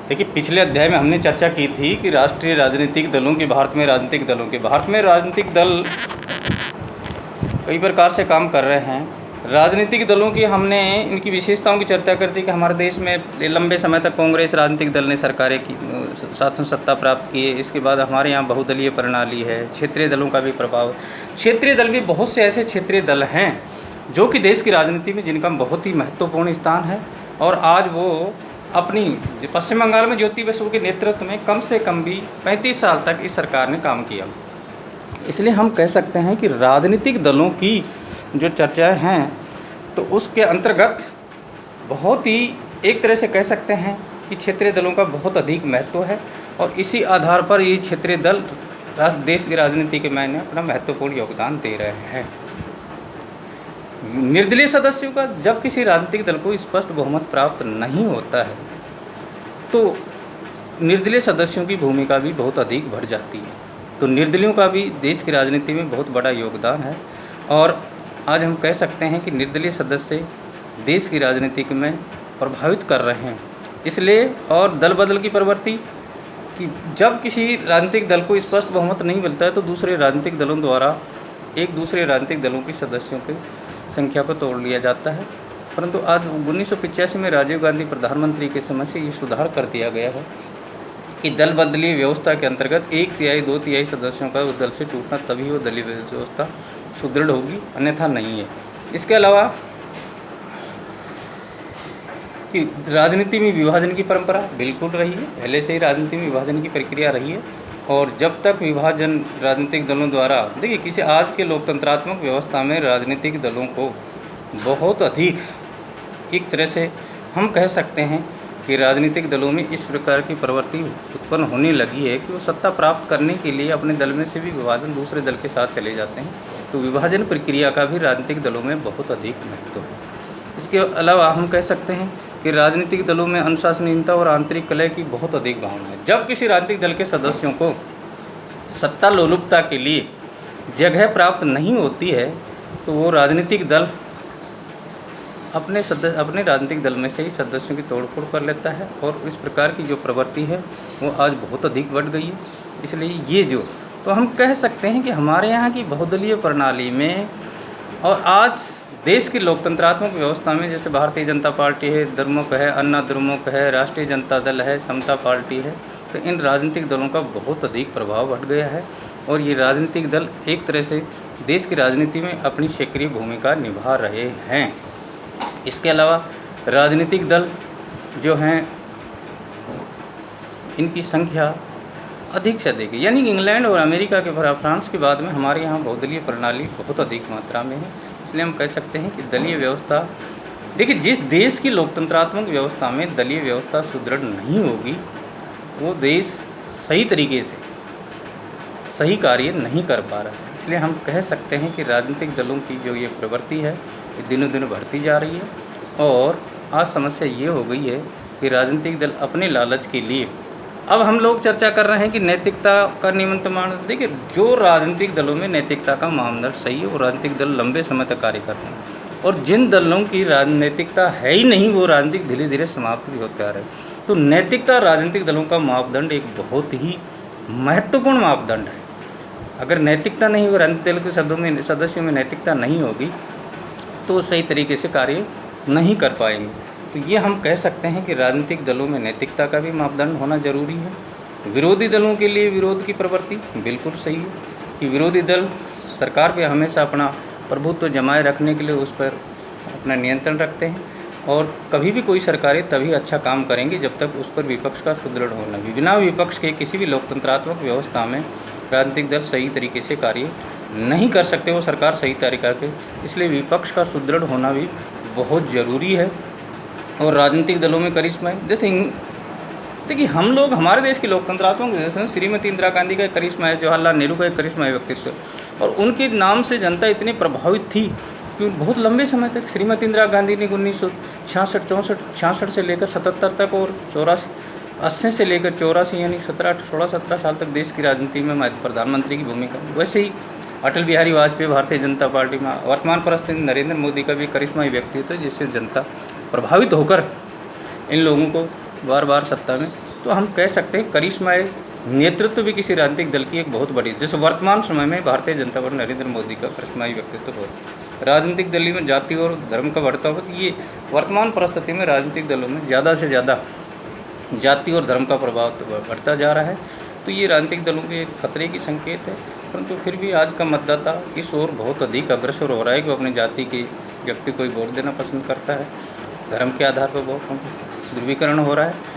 देखिए, पिछले अध्याय में हमने चर्चा की थी कि राष्ट्रीय राजनीतिक दलों के भारत में राजनीतिक दल कई प्रकार से काम कर रहे हैं। राजनीतिक दलों की हमने इनकी विशेषताओं की चर्चा कर दी कि हमारे देश में लंबे समय तक कांग्रेस राजनीतिक दल ने सरकारें की, शासन सत्ता प्राप्त की है। इसके बाद हमारे यहाँ बहुदलीय प्रणाली है, क्षेत्रीय दलों का भी प्रभाव। क्षेत्रीय दल भी बहुत से ऐसे क्षेत्रीय दल हैं जो कि देश की राजनीति में जिनका बहुत ही महत्वपूर्ण स्थान है, और आज वो अपनी पश्चिम बंगाल में ज्योति बसु के नेतृत्व में कम से कम भी 35 साल तक इस सरकार ने काम किया। इसलिए हम कह सकते हैं कि राजनीतिक दलों की जो चर्चाएं हैं तो उसके अंतर्गत बहुत ही एक तरह से कह सकते हैं कि क्षेत्रीय दलों का बहुत अधिक महत्व है, और इसी आधार पर ये क्षेत्रीय दल देश की राजनीति के मायने अपना महत्वपूर्ण योगदान दे रहे हैं। निर्दलीय सदस्यों का जब किसी राजनीतिक दल को स्पष्ट बहुमत प्राप्त नहीं होता है तो निर्दलीय सदस्यों की भूमिका भी बहुत अधिक बढ़ जाती है। तो निर्दलियों का भी देश की राजनीति में बहुत बड़ा योगदान है, और आज हम कह सकते हैं कि निर्दलीय सदस्य देश की राजनीति में प्रभावित कर रहे हैं। इसलिए और दल बदल की प्रवृत्ति कि जब किसी राजनीतिक दल को स्पष्ट बहुमत नहीं मिलता है तो दूसरे राजनीतिक दलों द्वारा एक दूसरे राजनीतिक दलों की सदस्यों की संख्या को तोड़ लिया जाता है। परंतु आज 1985 में राजीव गांधी प्रधानमंत्री के समय से ये सुधार कर दिया गया है कि दल बदली व्यवस्था के अंतर्गत 1/3 2/3 सदस्यों का उस दल से टूटना, तभी वो दलीय व्यवस्था सुदृढ़ होगी, अन्यथा नहीं है। इसके अलावा कि राजनीति में विभाजन की परंपरा बिल्कुल रही है, पहले से ही राजनीति में विभाजन की प्रक्रिया रही है, और जब तक विभाजन राजनीतिक दलों द्वारा, देखिए किसी आज के लोकतंत्रात्मक व्यवस्था में राजनीतिक दलों को बहुत अधिक एक तरह से हम कह सकते हैं कि राजनीतिक दलों में इस प्रकार की प्रवृत्ति उत्पन्न होने लगी है कि वो सत्ता प्राप्त करने के लिए अपने दल में से भी विभाजन दूसरे दल के साथ चले जाते हैं। तो विभाजन प्रक्रिया का भी राजनीतिक दलों में बहुत अधिक महत्व है। इसके अलावा हम कह सकते हैं कि राजनीतिक दलों में अनुशासनहीनता और आंतरिक कलह की बहुत अधिक भावना है। जब किसी राजनीतिक दल के सदस्यों को सत्ता लोलुपता के लिए जगह प्राप्त नहीं होती है तो वो राजनीतिक दल अपने राजनीतिक दल में से ही सदस्यों की तोड़फोड़ कर लेता है, और इस प्रकार की जो प्रवृत्ति है वो आज बहुत अधिक बढ़ गई है। इसलिए ये जो तो हम कह सकते हैं कि हमारे यहाँ की बहुदलीय प्रणाली में और आज देश की लोकतंत्रात्मक व्यवस्था में, जैसे भारतीय जनता पार्टी है, द्रमुक है, अन्ना द्रमुक है, राष्ट्रीय जनता दल है, समता पार्टी है, तो इन राजनीतिक दलों का बहुत अधिक प्रभाव बढ़ गया है, और ये राजनीतिक दल एक तरह से देश की राजनीति में अपनी सक्रिय भूमिका निभा रहे हैं। इसके अलावा राजनीतिक दल जो हैं इनकी संख्या अधिक से अधिक है, यानी कि इंग्लैंड और अमेरिका के फ्रांस के बाद में हमारे यहाँ बहुदलीय प्रणाली बहुत अधिक मात्रा में है। इसलिए हम कह सकते हैं कि दलीय व्यवस्था, देखिए जिस देश की लोकतंत्रात्मक व्यवस्था में दलीय व्यवस्था सुदृढ़ नहीं होगी वो देश सही तरीके से सही कार्य नहीं कर पा रहा है। इसलिए हम कह सकते हैं कि राजनीतिक दलों की जो ये प्रवृत्ति है ये दिनों दिन बढ़ती जा रही है, और आज समस्या ये हो गई है कि राजनीतिक दल अपने लालच के लिए, अब हम लोग चर्चा कर रहे हैं कि नैतिकता का नियमन मानदंड, देखिए जो राजनीतिक दलों में नैतिकता का मानदंड सही है वो राजनीतिक दल लंबे समय तक कार्य करते हैं, और जिन दलों की राजनीतिकता है ही नहीं वो राजनीतिक धीरे धीरे समाप्त भी होते आ रहे हैं। तो नैतिकता राजनीतिक दलों का मापदंड एक बहुत ही महत्वपूर्ण मापदंड है। अगर नैतिकता नहीं हो, राजनीतिक दल के सदस्यों में नैतिकता नहीं होगी तो सही तरीके से कार्य नहीं कर पाएंगे। तो ये हम कह सकते हैं कि राजनीतिक दलों में नैतिकता का भी मापदंड होना जरूरी है। विरोधी दलों के लिए विरोध की प्रवृत्ति बिल्कुल सही है कि विरोधी दल सरकार पे हमेशा अपना प्रभुत्व जमाए रखने के लिए उस पर अपना नियंत्रण रखते हैं, और कभी भी कोई सरकारें तभी अच्छा काम करेंगी जब तक उस पर विपक्ष का सुदृढ़ होना। बिना विपक्ष के किसी भी लोकतंत्रात्मक व्यवस्था में राजनीतिक दल सही तरीके से कार्य नहीं कर सकते, वो सरकार सही तरीका के, इसलिए विपक्ष का सुदृढ़ होना भी बहुत ज़रूरी है। और राजनीतिक दलों में करिश्मा है, जैसे देखिए हम लोग हमारे देश के लोकतंत्रात्मक जैसे श्रीमती इंदिरा गांधी का एक करिश्मा है, जवाहरलाल नेहरू का एक करिश्मा है व्यक्तित्व, और उनके नाम से जनता इतनी प्रभावित थी कि बहुत लंबे समय तक श्रीमती इंदिरा गांधी ने 1966 से लेकर 77 तक और 80 से लेकर 84 यानी 16-17 साल तक देश की राजनीति में प्रधानमंत्री की भूमिका। वैसे ही अटल बिहारी वाजपेयी भारतीय जनता पार्टी में, वर्तमान परिस्थिति नरेंद्र मोदी का भी करिश्माई व्यक्तित्व है जिससे जनता प्रभावित होकर इन लोगों को बार बार सत्ता में तो हम कह सकते हैं करिश्माई नेतृत्व भी किसी राजनीतिक दल की एक बहुत बड़ी, जैसे वर्तमान समय में भारतीय जनता पार्टी नरेंद्र मोदी का करिश्माई व्यक्तित्व बहुत। राजनीतिक दलों में जाति और धर्म का बढ़ता हुआ, ये वर्तमान परिस्थिति में राजनीतिक दलों में ज़्यादा से ज़्यादा जाति और धर्म का प्रभाव बढ़ता जा रहा है। तो ये राजनीतिक दलों के खतरे की संकेत है, परंतु फिर भी आज का मतदाता इस ओर बहुत अधिक अग्रसर हो रहा है कि वो अपनी जाति के व्यक्ति को ही वोट देना पसंद करता है। धर्म के आधार पर बहुत ध्रुवीकरण हो रहा है।